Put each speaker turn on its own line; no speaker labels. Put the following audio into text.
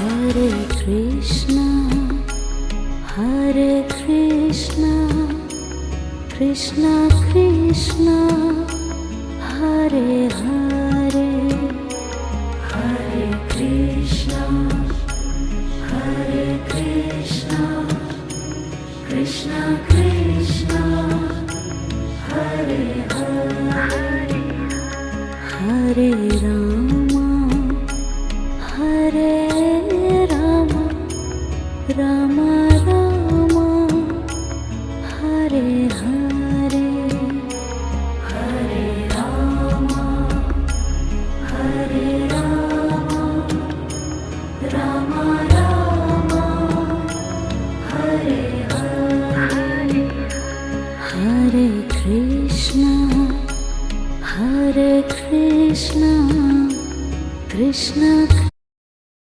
Hare Krishna, Hare Krishna, Krishna Krishna, Hare Hare, Hare Krishna, Hare Krishna, Krishna Krishna, Hare Hare, Hare Rama, Hare Rama, Rama